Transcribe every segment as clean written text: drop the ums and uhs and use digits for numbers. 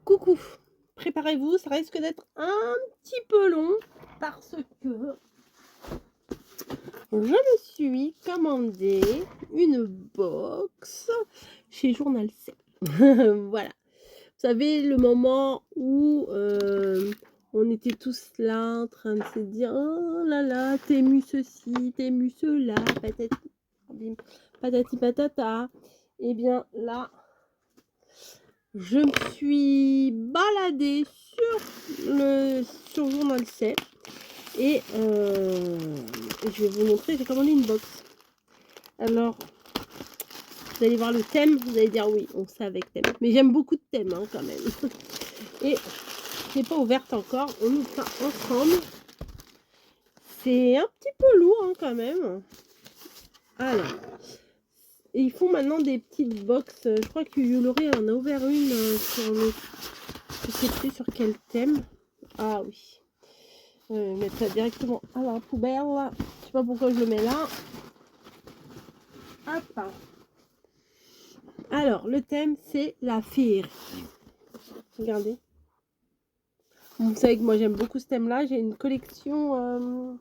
Coucou, préparez-vous, ça risque d'être un petit peu long parce que je me suis commandé une box chez Journal C. Voilà. Vous savez, le moment où on était tous là en train de se dire oh là là, t'es ceci, t'es cela, patati, bim, patati patata. Et bien là, je me suis baladée sur Journal C et je vais vous montrer, j'ai commandé une box. Alors, vous allez voir le thème, vous allez dire oui, on sait avec thème. Mais j'aime beaucoup de thèmes hein, quand même. Et je n'ai pas ouverte encore, on ouvre ça ensemble. C'est un petit peu lourd hein, quand même. Alors, et ils font maintenant des petites box. Je crois que Yulori en a ouvert une sur le... Je sais plus sur quel thème. Ah oui. Mettre ça directement à la poubelle. Je sais pas pourquoi je le mets là. Hop. Alors, le thème, c'est la féerie. Regardez. Vous savez que moi, j'aime beaucoup ce thème-là. J'ai une collection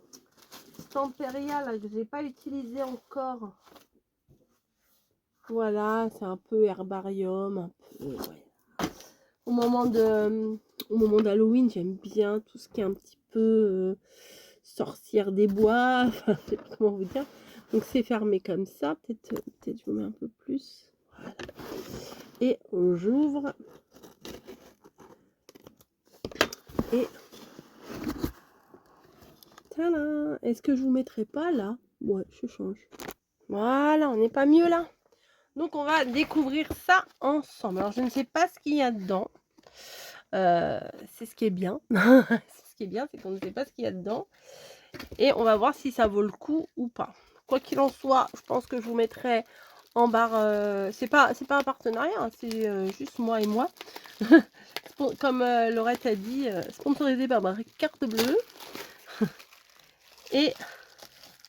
Stamperia là, que je n'ai pas utilisée encore. Voilà, c'est un peu herbarium, un peu... Ouais. Au moment d'Halloween, j'aime bien tout ce qui est un petit peu sorcière des bois. Enfin, je sais pas comment vous dire. Donc c'est fermé comme ça. Peut-être je vous mets un peu plus. Voilà. Et j'ouvre. Et tada! Est-ce que je vous mettrai pas là? Ouais, je change. Voilà, on n'est pas mieux là. Donc on va découvrir ça ensemble. Alors je ne sais pas ce qu'il y a dedans. C'est ce qui est bien. Ce qui est bien, c'est qu'on ne sait pas ce qu'il y a dedans. Et on va voir si ça vaut le coup ou pas. Quoi qu'il en soit, je pense que je vous mettrai en barre. C'est pas un partenariat, hein, c'est juste moi et moi. Comme Laurette a dit, sponsorisé par ma carte bleue. Et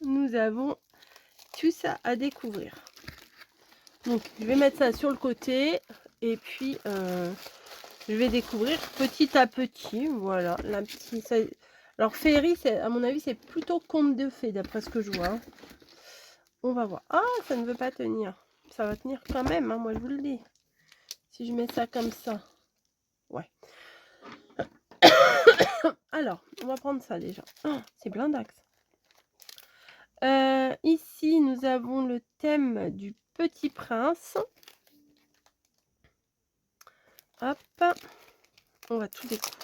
nous avons tout ça à découvrir. Donc je vais mettre ça sur le côté. Et puis je vais découvrir petit à petit. Voilà, la petite... Ça... Alors féerie, à mon avis, c'est plutôt conte de fées, d'après ce que je vois. On va voir. Ah, ça ne veut pas tenir. Ça va tenir quand même, hein, moi je vous le dis. Si je mets ça comme ça. Ouais. Alors, on va prendre ça déjà. Oh, c'est blindax. Ici, nous avons le thème du Petit Prince. Hop. On va tout découvrir.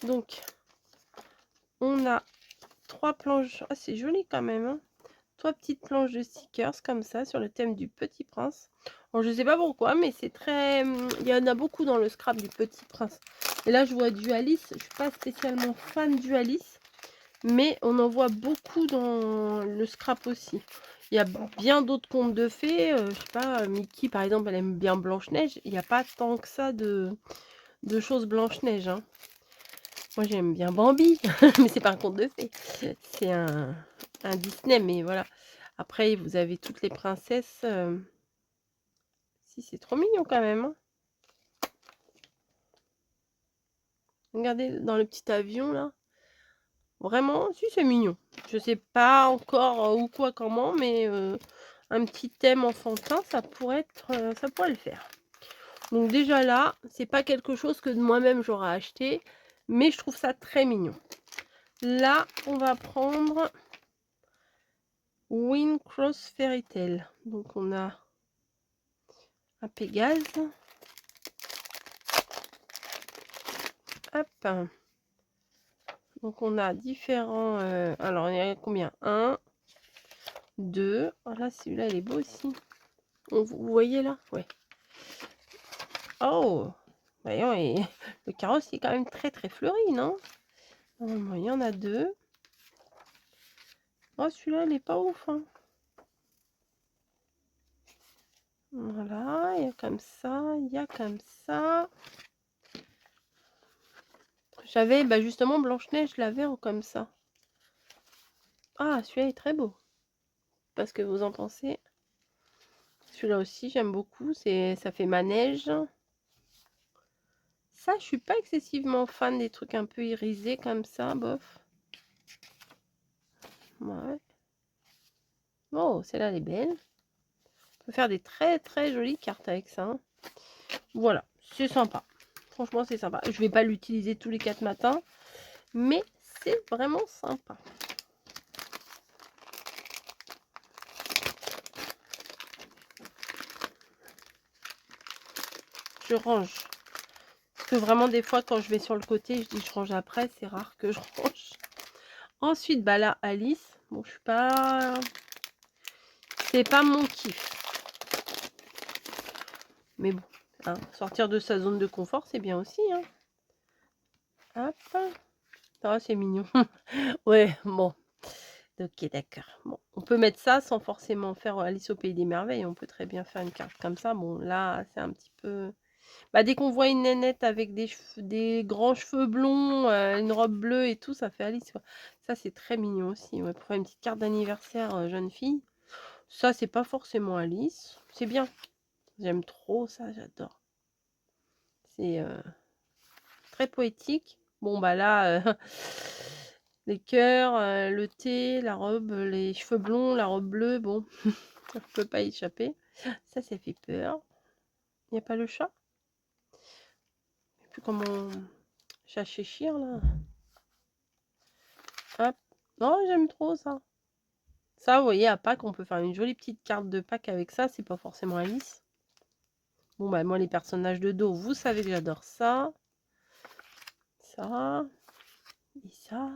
Donc, on a 3 planches. Ah, c'est joli quand même. Hein. 3 petites planches de stickers comme ça sur le thème du Petit Prince. Alors, je sais pas pourquoi, mais c'est très... Il y en a beaucoup dans le scrap du Petit Prince. Et là, je vois du Alice. Je suis pas spécialement fan du Alice. Mais on en voit beaucoup dans le scrap aussi. Il y a bien d'autres contes de fées. Je sais pas, Mickey, par exemple, elle aime bien Blanche-Neige. Il n'y a pas tant que ça de choses Blanche-Neige. Hein. Moi, j'aime bien Bambi. Mais c'est pas un conte de fées. C'est un Disney, mais voilà. Après, vous avez toutes les princesses. Si, c'est trop mignon quand même. Hein. Regardez dans le petit avion, là. Vraiment, si, c'est mignon. Je sais pas encore où, quoi, comment, mais un petit thème enfantin, ça pourrait le faire. Donc déjà là, c'est pas quelque chose que moi-même j'aurais acheté, mais je trouve ça très mignon. Là, on va prendre Wind Cross Fairy Tale. Donc on a un Pégase. Hop. Donc on a différents... alors il y a combien? 1, 2. Oh là, celui-là, il est beau aussi. Vous voyez là? Ouais. Oh! Voyons, et le carrosse est quand même très très fleuri, non? Il y en a 2. Oh, celui-là, il est pas ouf. Hein. Voilà, il y a comme ça, il y a comme ça. J'avais, bah justement, Blanche-Neige, je l'avais en comme ça. Ah, celui-là est très beau. Parce que vous en pensez? Celui-là aussi, j'aime beaucoup. Ça fait manège. Ça, je suis pas excessivement fan des trucs un peu irisés comme ça, bof. Ouais. Oh, celle-là, elle est belle. On peut faire des très très jolies cartes avec ça. Hein. Voilà, c'est sympa. Franchement, c'est sympa. Je vais pas l'utiliser tous les 4 matins, mais c'est vraiment sympa. Je range. Parce que vraiment, des fois, quand je vais sur le côté, je dis je range après. C'est rare que je range. Ensuite, bah là, Alice. Bon, je suis pas... C'est pas mon kiff. Mais bon, hein, sortir de sa zone de confort, c'est bien aussi. Hein. Hop. Ah, c'est mignon. Ouais, bon. Ok, d'accord. Bon, on peut mettre ça sans forcément faire Alice au Pays des Merveilles. On peut très bien faire une carte comme ça. Bon, là, c'est un petit peu... Bah, dès qu'on voit une nénette avec des grands cheveux blonds, une robe bleue et tout, ça fait Alice. Quoi. Ça, c'est très mignon aussi. Ouais, pour faire une petite carte d'anniversaire jeune fille. Ça, c'est pas forcément Alice. C'est bien. J'aime trop ça, j'adore. C'est très poétique. Bon, bah là, les cœurs, le thé, la robe, les cheveux blonds, la robe bleue, bon, on ne peut pas y échapper. Ça fait peur. Il n'y a pas le chat? Je sais plus comment... Chat Cheshire, là. Hop. Non, j'aime trop ça. Ça, vous voyez, à Pâques, on peut faire une jolie petite carte de Pâques avec ça. C'est pas forcément Alice. Bon, bah, moi, les personnages de dos, vous savez que j'adore ça. Ça. Et ça.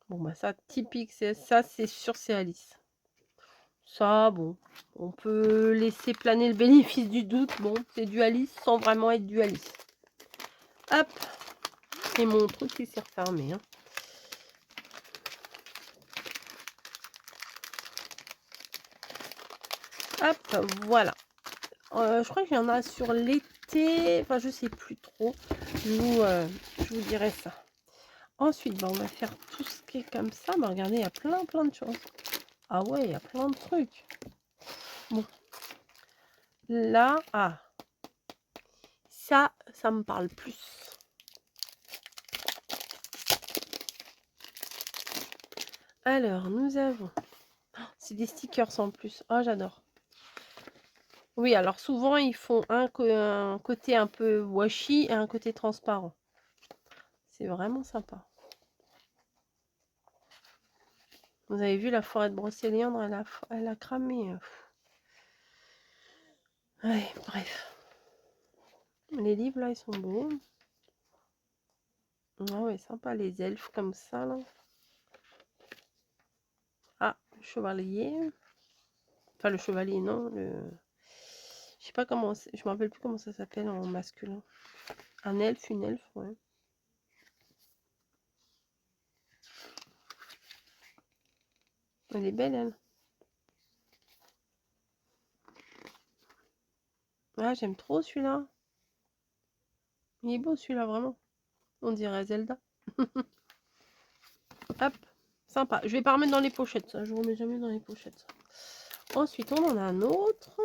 Bon, bah, ça, typique, c'est ça, c'est sûr, c'est Alice. Ça, bon, on peut laisser planer le bénéfice du doute. Bon, c'est du Alice sans vraiment être du Alice. Hop. Et mon truc qui s'est refermé. Hein. Hop, voilà. Je crois qu'il y en a sur l'été. Enfin, je sais plus trop. Je vous dirai ça. Ensuite, bah, on va faire tout ce qui est comme ça. Bah, regardez, il y a plein de choses. Ah ouais, il y a plein de trucs. Bon. Là, ah. Ça me parle plus. Alors, nous avons... C'est des stickers en plus. Oh, j'adore. Oui, alors souvent, ils font un côté un peu washi et un côté transparent. C'est vraiment sympa. Vous avez vu la forêt de Brocéliande, elle a cramé. Ouais, bref. Les livres, là, ils sont beaux. Ah ouais, sympa, les elfes comme ça, là. Ah, le chevalier. Enfin, le chevalier, non. Je sais pas comment... Je me rappelle plus comment ça s'appelle en masculin. Un elfe, une elfe, ouais. Elle est belle, elle. Ah, j'aime trop celui-là. Il est beau celui-là, vraiment. On dirait Zelda. Hop, sympa. Je vais pas remettre dans les pochettes, ça. Je remets jamais dans les pochettes. Ensuite, on en a un autre.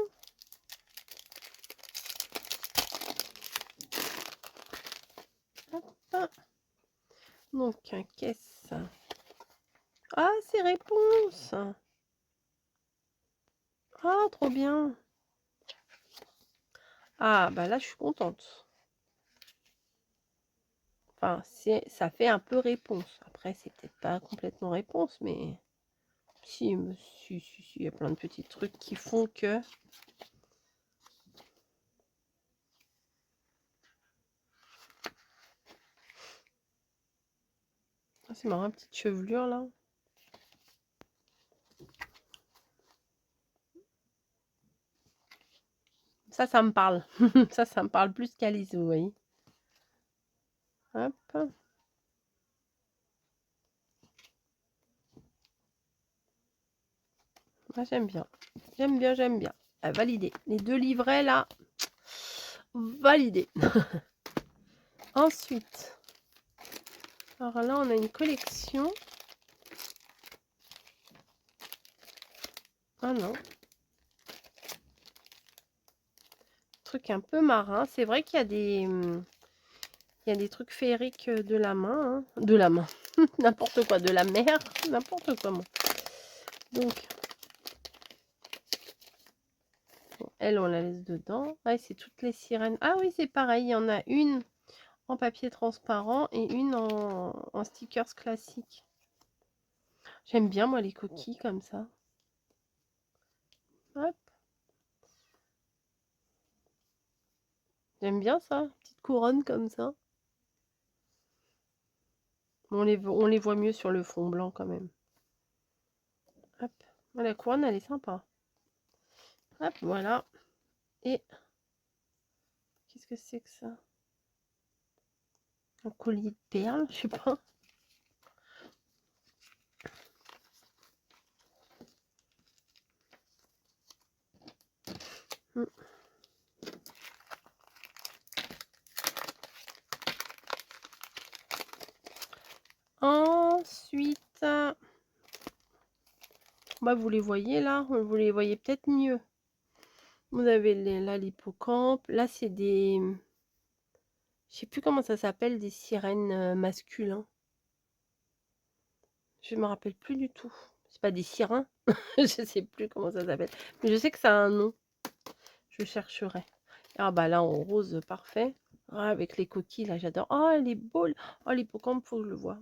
Hop. Donc, un caisse. Ah, c'est réponse. Ah, trop bien. Ah, bah là, je suis contente. Enfin, ça fait un peu réponse. Après, c'est peut-être pas complètement réponse, mais... Si, il y a plein de petits trucs qui font que... Ah, c'est marrant, petite chevelure, là. Ça me parle. ça me parle plus qu'Alice, vous voyez. Hop. Moi, j'aime bien. J'aime bien. Ah, validé. Les 2 livrets, là. Validé. Ensuite. Alors là, on a une collection. Ah non. truc un peu marin. C'est vrai qu'il y a des trucs féeriques de la main. Hein. De la main. N'importe quoi. De la mer. N'importe comment. Donc, bon, elle, on la laisse dedans. Ouais, c'est toutes les sirènes. Ah oui, c'est pareil. Il y en a une en papier transparent et une en stickers classique. J'aime bien, moi, les coquilles comme ça. Hop. J'aime bien ça. Petite couronne comme ça. On les voit mieux sur le fond blanc quand même. Hop. La couronne, elle est sympa. Hop, voilà. Et qu'est-ce que c'est que ça? Un collier de perles, je sais pas. Ensuite, bah, vous les voyez là, vous les voyez peut-être mieux. Vous avez là l'hippocampe. Là, c'est des... Je sais plus comment ça s'appelle, des sirènes masculins. Je me rappelle plus du tout. C'est pas des sirènes. Je sais plus comment ça s'appelle. Mais je sais que ça a un nom. Je chercherai. Ah bah là, en rose, parfait. Ah, avec les coquilles, là, j'adore. Oh, elle est beau. Oh, l'hippocampe, faut que je le voie.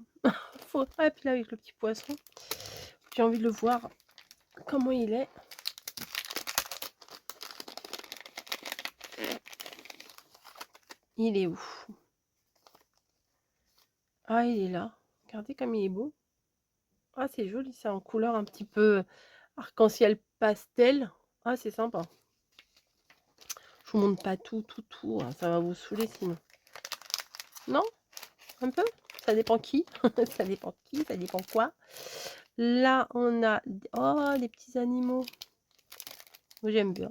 Faut... Ah, et puis là, avec le petit poisson. J'ai envie de le voir. Comment il est. Il est où? Ah, il est là. Regardez comme il est beau. Ah, c'est joli, ça, en couleur un petit peu arc-en-ciel pastel. Ah, c'est sympa. Je vous montre pas tout, hein, ça va vous saouler sinon. Non? Un peu? Ça dépend qui. Ça dépend qui, ça dépend quoi. Là, on a... Oh, les petits animaux. J'aime bien.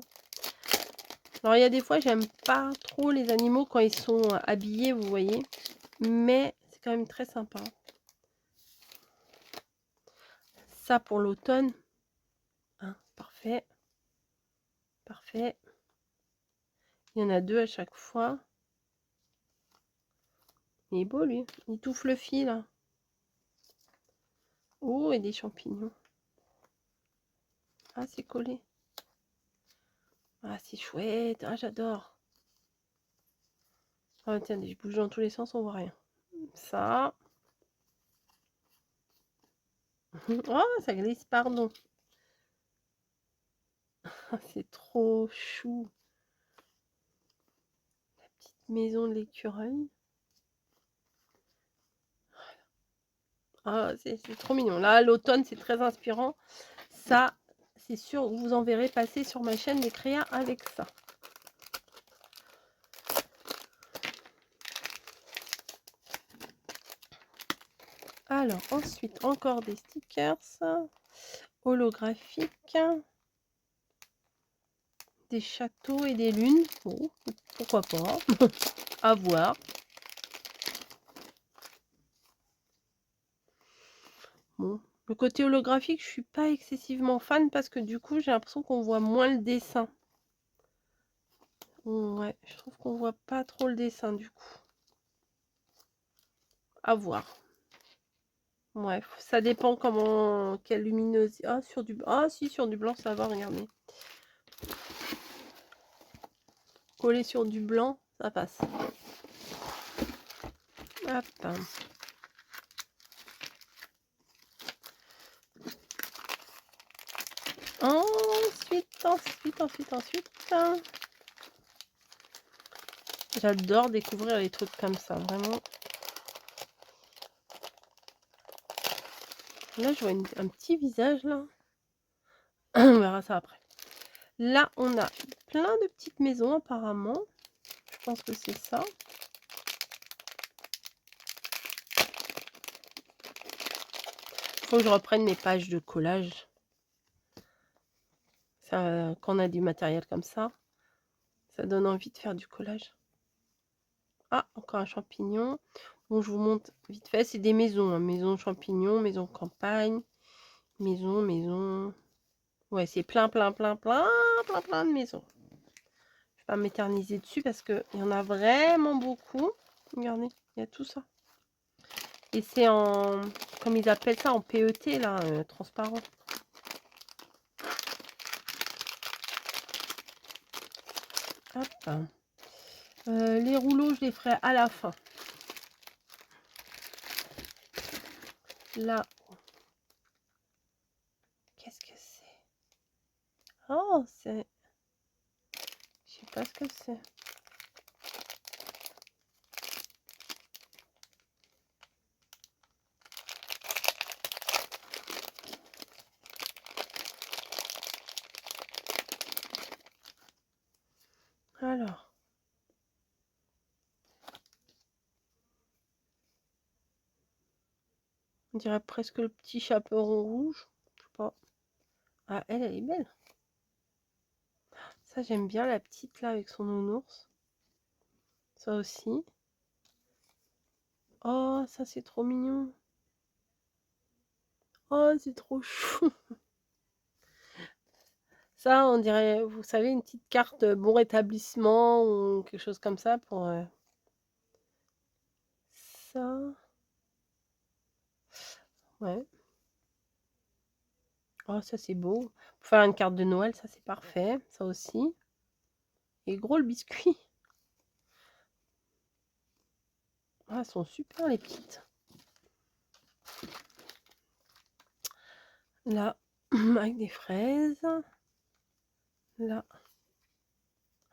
Alors, il y a des fois, j'aime pas trop les animaux quand ils sont habillés, vous voyez. Mais c'est quand même très sympa. Ça pour l'automne. Hein, parfait. Parfait. Il y en a 2 à chaque fois. Il est beau, lui. Il touffe le fil, là. Oh, et des champignons. Ah, c'est collé. Ah, c'est chouette. Ah, j'adore. Ah, tiens, je bouge dans tous les sens, on voit rien. Ça. Oh, ça glisse, pardon. C'est trop chou. La petite maison de l'écureuil. Ah, c'est trop mignon. Là, l'automne, c'est très inspirant. Ça, c'est sûr, vous en verrez passer sur ma chaîne des créas avec ça. Alors, ensuite, encore des stickers holographiques. Des châteaux et des lunes. Bon, pourquoi pas. À voir. Bon, le côté holographique, je suis pas excessivement fan parce que du coup, j'ai l'impression qu'on voit moins le dessin. Ouais, je trouve qu'on voit pas trop le dessin du coup. À voir. Ouais, ça dépend comment, quelle luminosité. Ah, sur du... Ah, si, sur du blanc, ça va, regardez. Coller sur du blanc, ça passe. Hop. Ensuite. J'adore découvrir les trucs comme ça, vraiment. Là, je vois un petit visage, là. On verra ça après. Là, on a plein de petites maisons, apparemment. Je pense que c'est ça. Faut que je reprenne mes pages de collage. Ça, quand on a du matériel comme ça, ça donne envie de faire du collage. Ah, encore un champignon. Bon, je vous montre vite fait. C'est des maisons. Hein. Maison champignon, maison campagne. Maison. Ouais, c'est plein de maisons. pas m'éterniser dessus parce qu'il y en a vraiment beaucoup. Regardez, il y a tout ça. Et c'est en, comme ils appellent ça, en PET, là, transparent. Hop. Les rouleaux, je les ferai à la fin. Là. Qu'est-ce que c'est? Oh, c'est... Je sais pas ce que c'est. Alors. On dirait presque le petit chaperon rouge. Je sais pas. Ah, elle est belle. Ça, j'aime bien la petite là avec son nounours. Ça aussi. Oh, ça c'est trop mignon. Oh, c'est trop chou. Ça, on dirait, vous savez, une petite carte bon rétablissement ou quelque chose comme ça pour ça. Ouais. Oh, ça c'est beau. Pour faire une carte de Noël, ça c'est parfait. Ça aussi. Et gros le biscuit. Ah, elles sont super les petites. Là, avec des fraises. Là.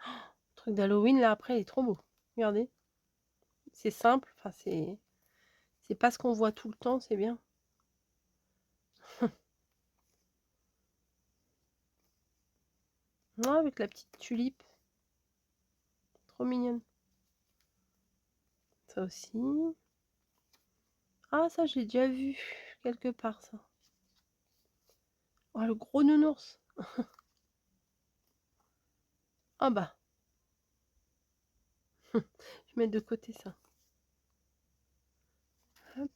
Oh, le truc d'Halloween, là, après, il est trop beau. Regardez. C'est simple. Enfin, c'est pas ce qu'on voit tout le temps, c'est bien. Non, avec la petite tulipe. Trop mignonne. Ça aussi. Ah, ça, j'ai déjà vu quelque part, ça. Oh, le gros nounours. Ah bah. Je vais mettre de côté ça. Hop.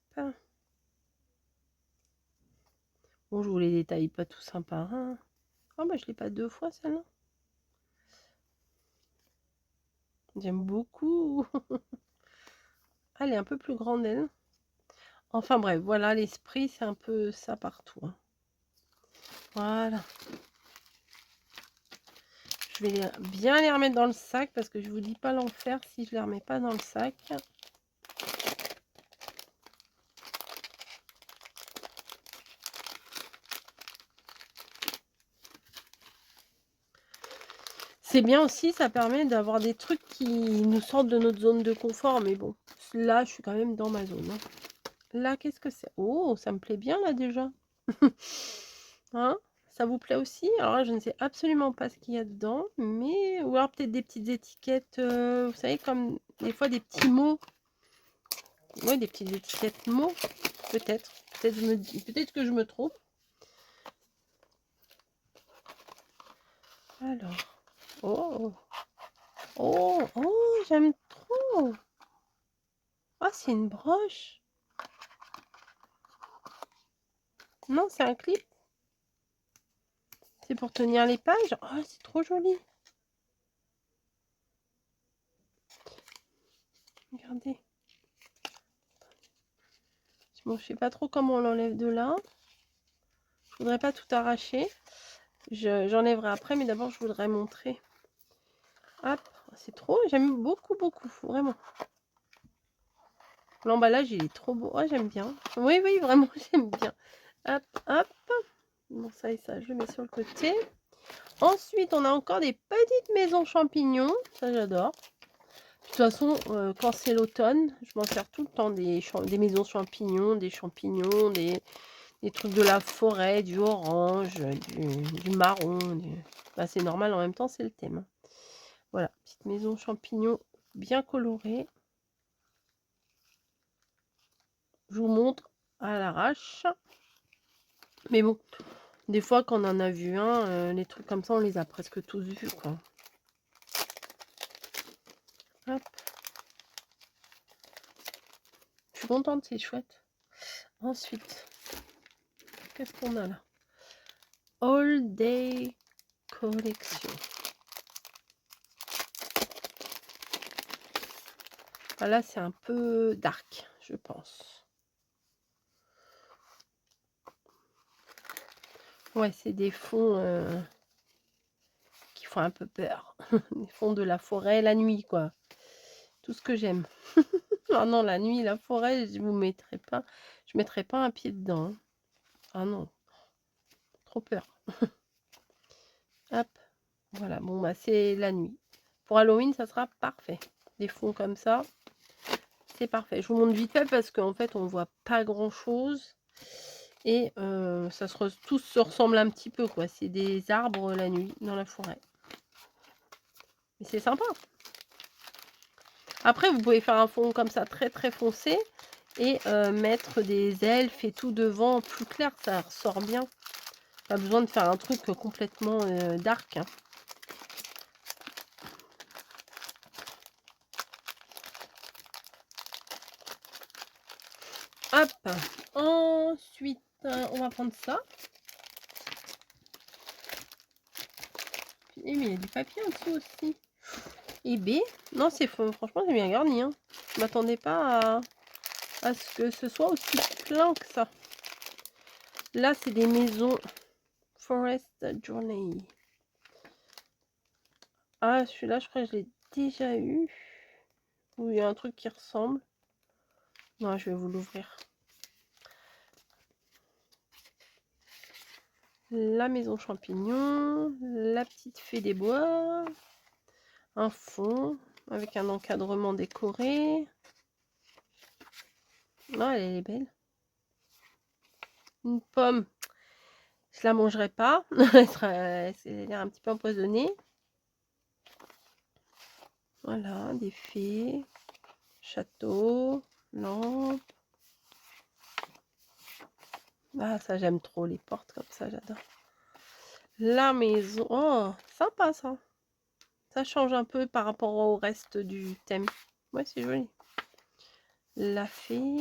Bon, je vous les détaille pas tous un par un. Ah bah, je l'ai pas deux fois, celle-là. J'aime beaucoup. Ah, elle est un peu plus grande, elle. Enfin bref, voilà, l'esprit, c'est un peu ça partout. Hein. Voilà. Je vais bien les remettre dans le sac parce que je vous dis pas l'enfer si je les remets pas dans le sac. C'est bien aussi, ça permet d'avoir des trucs qui nous sortent de notre zone de confort. Mais bon, là, je suis quand même dans ma zone. Hein. Là, qu'est-ce que c'est? Oh, ça me plaît bien là déjà. Hein? Ça vous plaît aussi? Alors là, je ne sais absolument pas ce qu'il y a dedans, mais ou alors peut-être des petites étiquettes, vous savez, comme des fois des petits mots. Oui, des petites étiquettes mots, peut-être. Peut-être que je me trompe. Alors, oh, oh, oh, j'aime trop. Ah, c'est une broche. Non, c'est un clip. C'est pour tenir les pages. Oh, c'est trop joli. Regardez. Bon, je sais pas trop comment on l'enlève de là. Je voudrais pas tout arracher. J'enlèverai après, mais d'abord, je voudrais montrer. Hop, c'est trop. J'aime beaucoup, beaucoup, vraiment. L'emballage, il est trop beau. Oh, j'aime bien. Oui, oui, vraiment, j'aime bien. Hop, hop. Bon, ça et ça, je le mets sur le côté. Ensuite, on a encore des petites maisons champignons. Ça, j'adore. De toute façon, quand c'est l'automne, je m'en sers tout le temps des maisons champignons, des champignons, des trucs de la forêt, du orange, du marron. Bah, c'est normal, en même temps, c'est le thème. Voilà, petite maison champignons bien colorée. Je vous montre à l'arrache. Mais bon, des fois, quand on en a vu un, les trucs comme ça, on les a presque tous vus, quoi. Hop. Je suis contente, c'est chouette. Ensuite, qu'est-ce qu'on a là? All Day Collection. Ah, là, c'est un peu dark, je pense. Ouais, c'est des fonds qui font un peu peur. Des fonds de la forêt, la nuit, quoi. Tout ce que j'aime. Ah non, la nuit, la forêt, je mettrai pas un pied dedans. Hein. Ah non, trop peur. Hop, voilà. Bon, bah, c'est la nuit. Pour Halloween, ça sera parfait. Des fonds comme ça, c'est parfait. Je vous montre vite fait parce qu'en fait, on voit pas grand-chose. Et tous se ressemblent un petit peu, quoi. C'est des arbres la nuit dans la forêt. Mais c'est sympa. Après, vous pouvez faire un fond comme ça, très très foncé. Et mettre des elfes et tout devant, plus clair, ça ressort bien. Pas besoin de faire un truc complètement dark. Hein. Hop. Ensuite, on va prendre ça. Et mais il y a du papier en dessous aussi. Et B. Non, c'est franchement, c'est bien garni. Hein. Je m'attendais pas à ce que ce soit aussi plein que ça. Là, c'est des maisons Forest Journey. Ah, celui-là, je crois que je l'ai déjà eu. Ou il y a un truc qui ressemble. Non, je vais vous l'ouvrir. La maison champignon, la petite fée des bois, un fond avec un encadrement décoré. Non, elle est belle. Une pomme, je la mangerai pas. Elle a l'air un petit peu empoisonnée. Voilà, des fées, château, lampe. Ah, ça j'aime trop les portes comme ça, j'adore. La maison, oh, sympa ça. Ça change un peu par rapport au reste du thème. Ouais, c'est joli. La fée,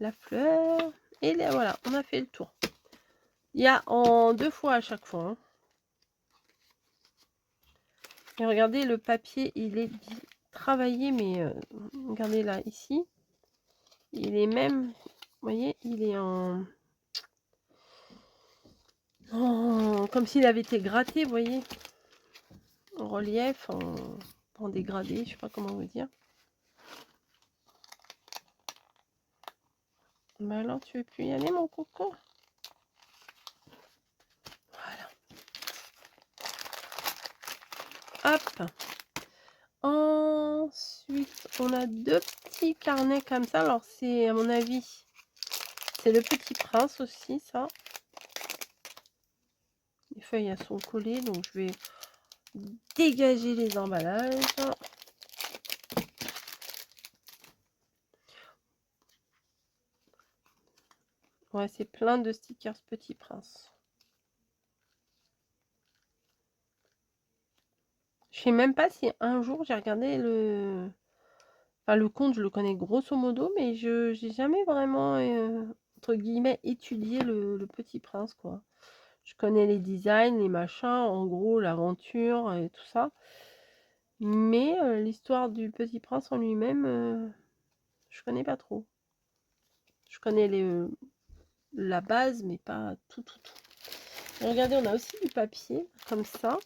la fleur. Et là, voilà, on a fait le tour. Il y a en 2 fois à chaque fois. Hein. Et regardez, le papier, il est travaillé, mais regardez là, ici. Il est même, vous voyez, il est comme s'il avait été gratté, vous voyez. En relief, en dégradé, je sais pas comment vous dire. Bah alors, tu veux plus y aller, mon coco? Voilà. Hop. Ensuite, on a 2 petits carnets comme ça. Alors, c'est, à mon avis, c'est le Petit Prince aussi, ça. Les feuilles, elles sont collées, donc je vais dégager les emballages. Ouais, c'est plein de stickers Petit Prince. Je sais même pas si un jour j'ai regardé le... Enfin, le conte, je le connais grosso modo, mais je n'ai jamais vraiment, entre guillemets, étudié le Petit Prince, quoi. Je connais les designs, les machins, en gros, l'aventure et tout ça. Mais l'histoire du Petit Prince en lui-même, je connais pas trop. Je connais la base, mais pas tout. Et regardez, on a aussi du papier, comme ça.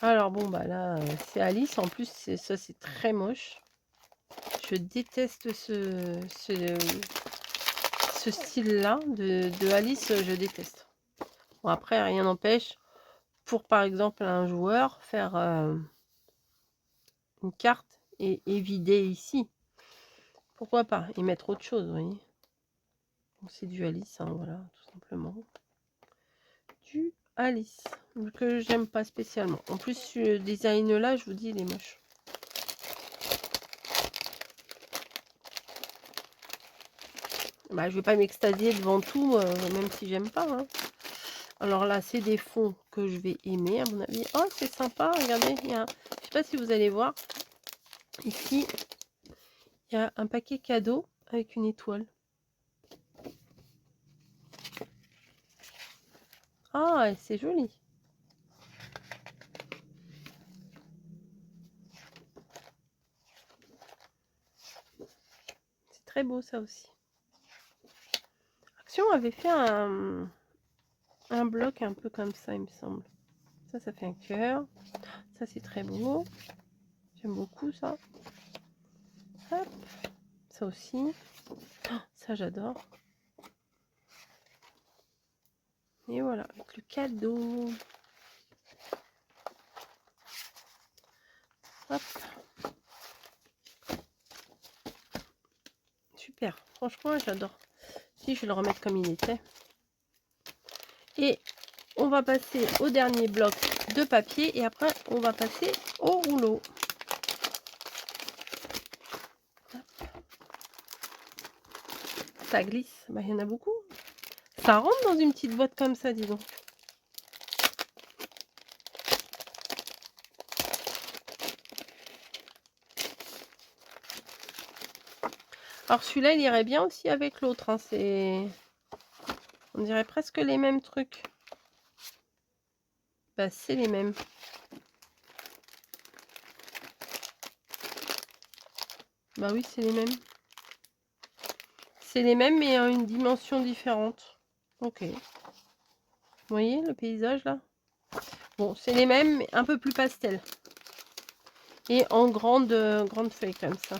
Alors bon, bah là, c'est Alice. En plus, ça, c'est très moche. Je déteste ce style-là de Alice, je déteste. Bon, après, rien n'empêche, pour par exemple un joueur, faire une carte et vider ici. Pourquoi pas? Et mettre autre chose, vous voyez. C'est du Alice, hein, voilà, tout simplement. Du Alice, que j'aime pas spécialement. En plus, ce design-là, je vous dis, il est moche. Bah, je vais pas m'extasier devant tout, même si j'aime pas. Hein. Alors là, c'est des fonds que je vais aimer, à mon avis. Oh, c'est sympa, regardez. Je sais pas si vous allez voir. Ici, il y a un paquet cadeau avec une étoile. Ah, c'est joli. très beau ça aussi. Action avait fait un bloc un peu comme ça, il me semble. Ça fait un cœur. Ça, c'est très beau. J'aime beaucoup ça. Hop. Ça aussi. Oh, ça, j'adore. Et voilà, avec le cadeau. Hop. Super. Franchement, j'adore. Si, je vais le remettre comme il était. Et on va passer au dernier bloc de papier. Et après, on va passer au rouleau. Ça glisse. Bah, il y en a beaucoup. Ça rentre dans une petite boîte comme ça, dis donc. Alors celui-là, il irait bien aussi avec l'autre. Hein. On dirait presque les mêmes trucs. Bah, c'est les mêmes. Bah oui, c'est les mêmes. C'est les mêmes, mais à une dimension différente. Ok. Vous voyez le paysage là? Bon, c'est les mêmes, mais un peu plus pastel. Et en grande feuille comme ça.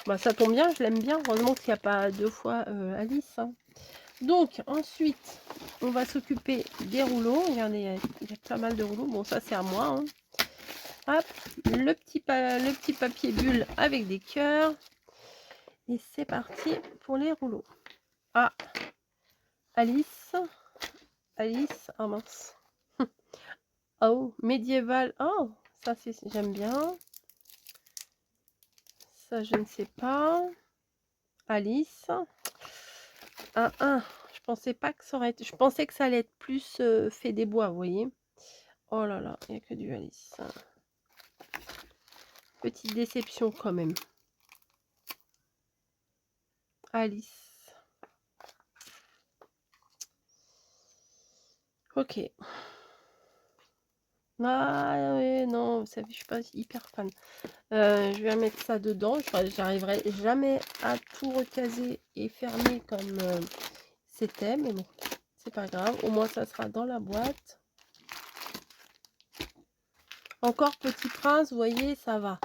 Bah ça tombe bien, je l'aime bien. Heureusement qu'il n'y a pas deux fois Alice. Hein. Donc ensuite, on va s'occuper des rouleaux. Regardez, il y a pas mal de rouleaux. Bon, ça c'est à moi. Hein. Hop, le petit papier bulle avec des cœurs. Et c'est parti pour les rouleaux. Ah, Alice, oh mince. Oh, médiéval. Oh, ça c'est j'aime bien. Ça je ne sais pas. Alice. Je pensais pas que ça aurait été. Je pensais que ça allait être plus fait des bois, vous voyez. Oh là là, il n'y a que du Alice. Petite déception quand même. Alice. Ok. Ah ouais, non, vous savez, je suis pas hyper fan. Je vais mettre ça dedans. J'arriverai jamais à tout recaser et fermer comme c'était, mais bon, c'est pas grave. Au moins, ça sera dans la boîte. Encore Petit Prince, vous voyez, ça va.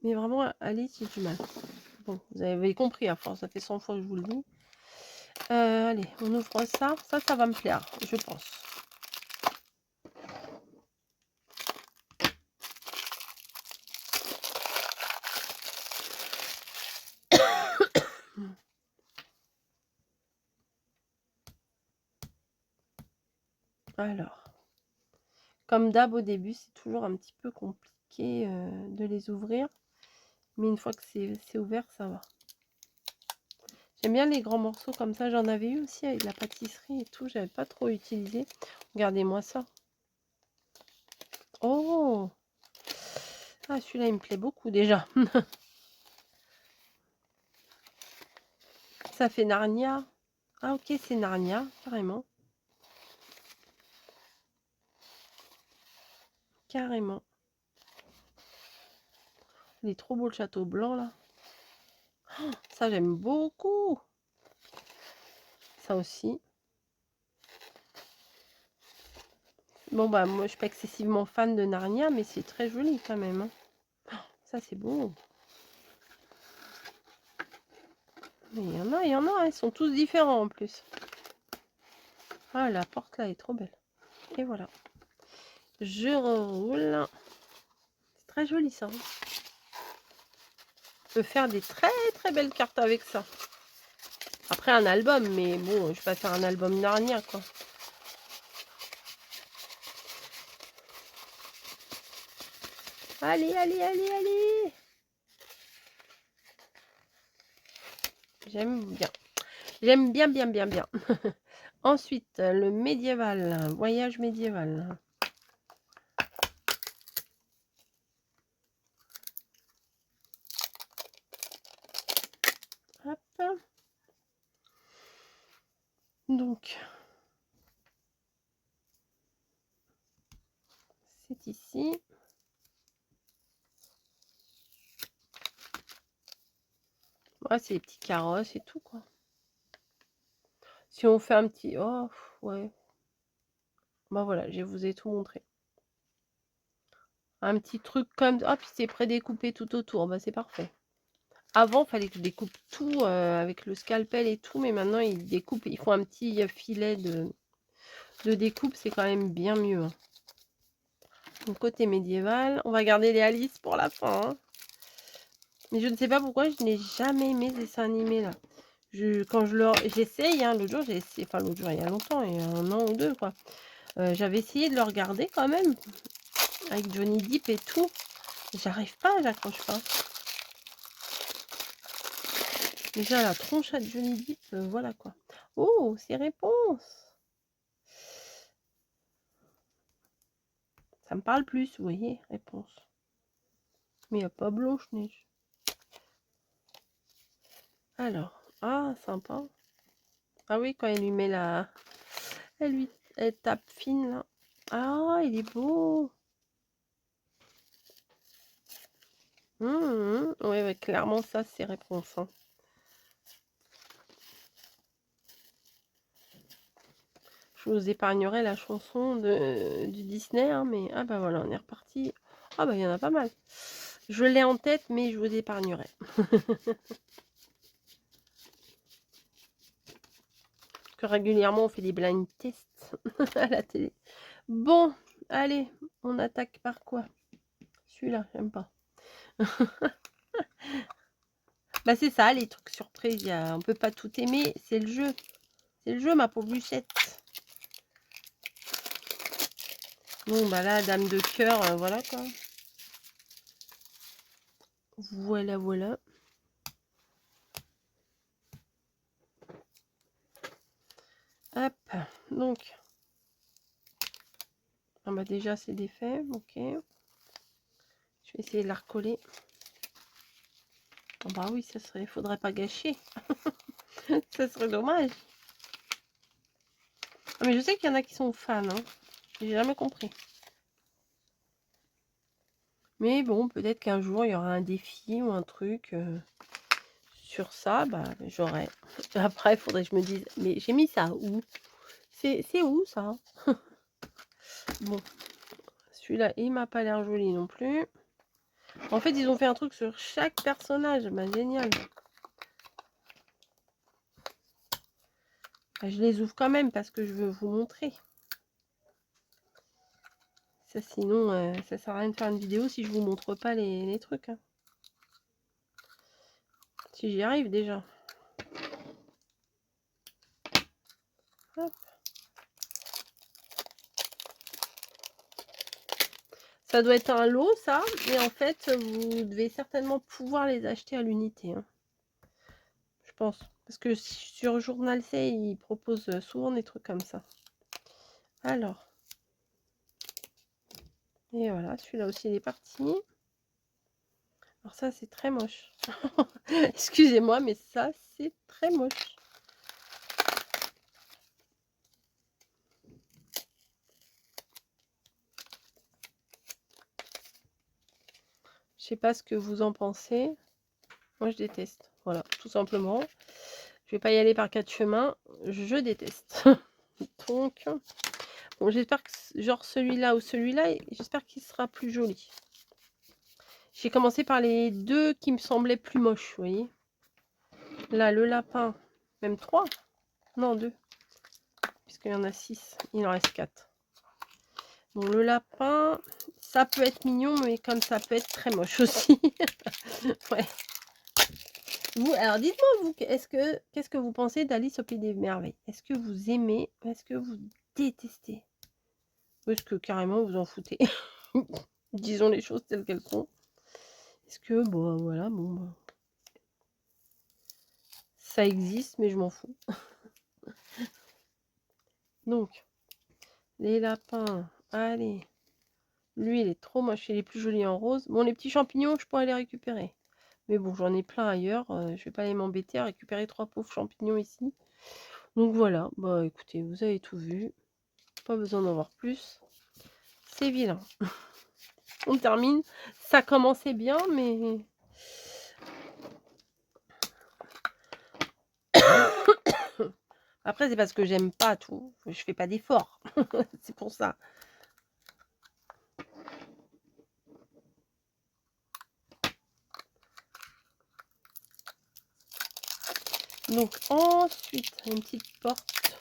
Mais vraiment, Alice, j'ai du mal. Bon, vous avez compris, à force, ça fait 100 fois que je vous le dis. Allez, on ouvre ça. Ça va me plaire, je pense. Alors, comme d'hab au début, c'est toujours un petit peu compliqué de les ouvrir. Mais une fois que c'est ouvert, ça va. J'aime bien les grands morceaux comme ça. J'en avais eu aussi avec la pâtisserie et tout. J'avais pas trop utilisé. Regardez-moi ça. Oh! Ah, celui-là, il me plaît beaucoup déjà. Ça fait Narnia. Ah, ok, c'est Narnia, carrément. Carrément. Il est trop beau le château blanc, là. Oh, ça, j'aime beaucoup. Ça aussi. Bon, bah, moi, je suis pas excessivement fan de Narnia, mais c'est très joli quand même. Hein. Oh, ça, c'est beau. Mais il y en a. Ils sont tous différents en plus. Ah, la porte, là, est trop belle. Et voilà. Je reroule. C'est très joli, ça. Hein. On peut faire des très, très belles cartes avec ça. Après, un album, mais bon, je vais pas faire un album Narnia, quoi. Allez, allez, allez, allez. J'aime bien. J'aime bien, bien, bien, bien. Ensuite, le médiéval. Voyage médiéval. Hop. Donc, c'est ici. Ah, c'est les petits carrosses et tout, quoi. Si on fait un petit... Oh, ouais. Bah voilà, je vous ai tout montré. Un petit truc comme... Ah, puis c'est prédécoupé tout autour. Bah, c'est parfait. Avant, il fallait que je découpe tout avec le scalpel et tout. Mais maintenant, ils découpent. Ils font un petit filet de découpe. C'est quand même bien mieux. Hein. Donc, côté médiéval. On va garder les Alice pour la fin. Hein. Mais je ne sais pas pourquoi je n'ai jamais aimé ces dessins animés là. Quand je leur... J'essaye, hein, l'autre jour, j'ai essayé... Enfin, l'autre jour, il y a longtemps, il y a 1 an ou 2, quoi. J'avais essayé de le regarder quand même. Avec Johnny Depp et tout. J'arrive pas, j'accroche pas. Déjà, la tronche à Johnny Depp, voilà quoi. Oh, c'est réponse. Ça me parle plus, vous voyez, réponse. Mais il n'y a pas Blanche-Neige. Alors, ah, sympa. Ah oui, quand elle lui met la... Elle tape fine, là. Ah, il est beau. Oui, ouais, clairement, ça, c'est réponse. Hein. Je vous épargnerai la chanson du Disney, hein, mais... Ah bah voilà, on est reparti. Ah bah, il y en a pas mal. Je l'ai en tête, mais je vous épargnerai. Que régulièrement, on fait des blind tests à la télé. Bon, allez, on attaque par quoi? Celui-là, j'aime pas. Bah c'est ça, les trucs surprises, on peut pas tout aimer, c'est le jeu. C'est le jeu, ma pauvre Luchette. Bon, bah là, dame de cœur, voilà quoi. Voilà, voilà. Hop, donc. Ah bah déjà, c'est défait, ok. Je vais essayer de la recoller. Oh bah oui, ça serait, faudrait pas gâcher. Ça serait dommage. Ah, mais je sais qu'il y en a qui sont fans, hein. J'ai jamais compris. Mais bon, peut-être qu'un jour, il y aura un défi ou un truc sur ça. Bah, j'aurai. Après, il faudrait que je me dise, mais j'ai mis ça où? C'est où, ça? Bon, celui-là, il m'a pas l'air joli non plus. En fait, ils ont fait un truc sur chaque personnage. Bah, génial. Bah, je les ouvre quand même parce que je veux vous montrer. Ça, sinon, ça sert à rien de faire une vidéo si je vous montre pas les trucs. Hein. Si j'y arrive déjà. Hop. Ça doit être un lot, ça. Et en fait, vous devez certainement pouvoir les acheter à l'unité. Hein. Je pense. Parce que sur Journal C, ils proposent souvent des trucs comme ça. Alors. Et voilà, celui-là aussi, il est parti. Alors ça, c'est très moche. Excusez-moi, mais ça, c'est très moche. Je sais pas ce que vous en pensez. Moi, je déteste. Voilà, tout simplement. Je vais pas y aller par 4 chemins. Je déteste. Donc, bon, j'espère que genre celui-là ou celui-là, j'espère qu'il sera plus joli. J'ai commencé par les deux qui me semblaient plus moches, vous voyez. Là, le lapin, même 3. Non, 2. Puisqu'il y en a 6. Il en reste 4. Bon, le lapin, ça peut être mignon, mais comme ça peut être très moche aussi. Ouais. Vous, alors dites-moi, vous, qu'est-ce que vous pensez d'Alice au Pays des Merveilles? Est-ce que vous aimez? Est-ce que vous détestez? Ou est-ce que carrément vous en foutez? Disons les choses telles qu'elles sont. Est-ce que, bon, voilà, bon, bah, ça existe, mais je m'en fous. Donc, les lapins, allez. Lui, il est trop moche, il est plus joli en rose. Bon, les petits champignons, je pourrais les récupérer. Mais bon, j'en ai plein ailleurs. Je vais pas aller m'embêter à récupérer 3 pauvres champignons ici. Donc voilà, bah écoutez, vous avez tout vu. Pas besoin d'en voir plus. C'est vilain. On termine. Ça commençait bien, mais... Après, c'est parce que j'aime pas tout. Je fais pas d'efforts. C'est pour ça. Donc ensuite, une petite porte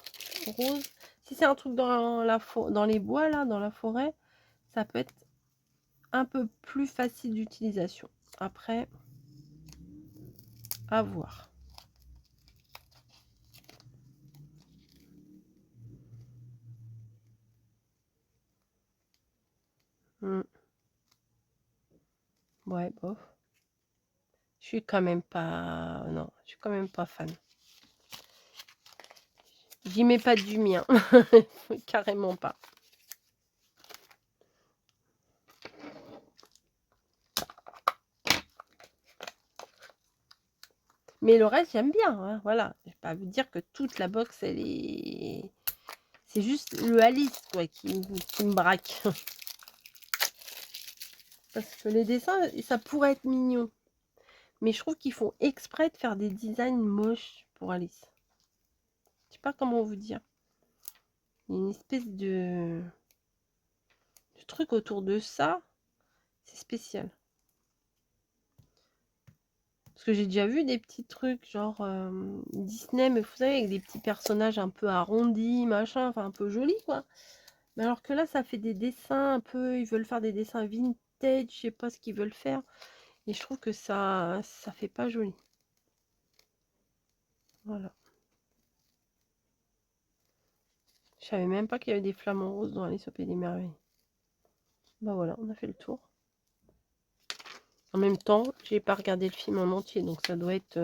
rose. Si c'est un truc dans dans les bois, là, dans la forêt, ça peut être un peu plus facile d'utilisation. Après, à voir. Ouais, bof. Je suis quand même pas... Non, je suis quand même pas fan. J'y mets pas du mien. Carrément pas. Mais le reste, j'aime bien. Hein, voilà. Je vais pas vous dire que toute la box, elle est... C'est juste le Alice, quoi, qui me braque. Parce que les dessins, ça pourrait être mignon. Mais je trouve qu'ils font exprès de faire des designs moches pour Alice. Je sais pas comment vous dire. Il y a une espèce de truc autour de ça. C'est spécial. Parce que j'ai déjà vu des petits trucs genre Disney, mais vous savez, avec des petits personnages un peu arrondis, machin, enfin un peu jolis, quoi. Mais alors que là, ça fait des dessins un peu... Ils veulent faire des dessins vintage, je sais pas ce qu'ils veulent faire. Et je trouve que ça fait pas joli. Voilà. Je savais même pas qu'il y avait des flamants roses dans Alice au Pays des Merveilles. Bah voilà, on a fait le tour. En même temps, j'ai pas regardé le film en entier, donc ça doit être...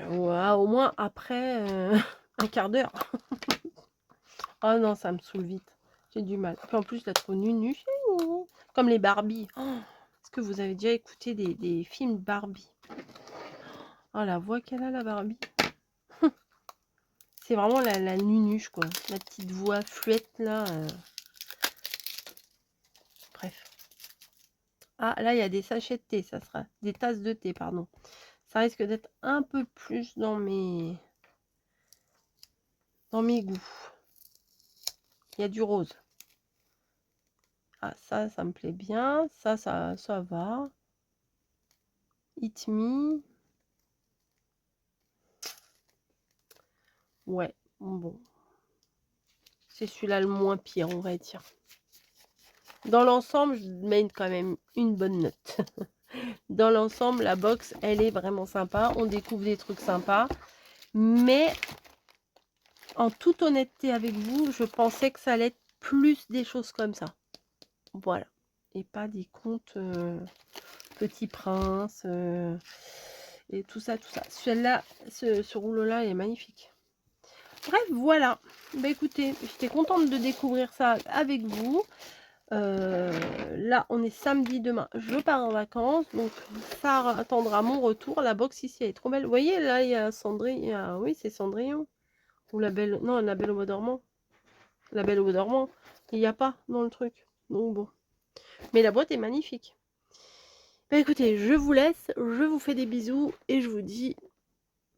au moins après un quart d'heure. Oh non, ça me saoule vite. J'ai du mal. Puis en plus, je la trouve nunu. Comme les Barbie. Oh, est-ce que vous avez déjà écouté des films Barbie? Oh, la voix qu'elle a, la Barbie. C'est vraiment la nunuche, quoi. La petite voix fluette, là. Bref. Ah, là, il y a des sachets de thé. Ça sera des tasses de thé, pardon. Ça risque d'être un peu plus dans mes goûts. Il y a du rose. Ah, ça me plaît bien. Ça va. It Me. Ouais, bon. C'est celui-là le moins pire, on va dire. Dans l'ensemble, je mets quand même une bonne note. Dans l'ensemble, la box, elle est vraiment sympa. On découvre des trucs sympas. Mais, en toute honnêteté avec vous, je pensais que ça allait être plus des choses comme ça. Voilà. Et pas des contes Petit Prince et tout ça, tout ça. Celle-là, ce rouleau-là est magnifique. Bref, voilà. Bah écoutez, j'étais contente de découvrir ça avec vous. Là, on est samedi, demain, je pars en vacances. Donc, ça attendra mon retour. La box ici, elle est trop belle. Vous voyez, là, il y a Cendrillon. Oui, c'est Cendrillon. Ou la belle... Non, la belle au bois dormant. La belle au bois dormant. Il n'y a pas dans le truc. Donc, bon. Mais la boîte est magnifique. Bah écoutez, je vous laisse. Je vous fais des bisous. Et je vous dis...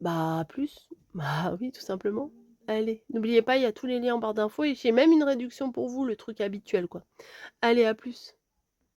Bah, à plus. Bah oui, tout simplement. Allez, n'oubliez pas, il y a tous les liens en barre d'infos. Et j'ai même une réduction pour vous, le truc habituel, quoi. Allez, à plus.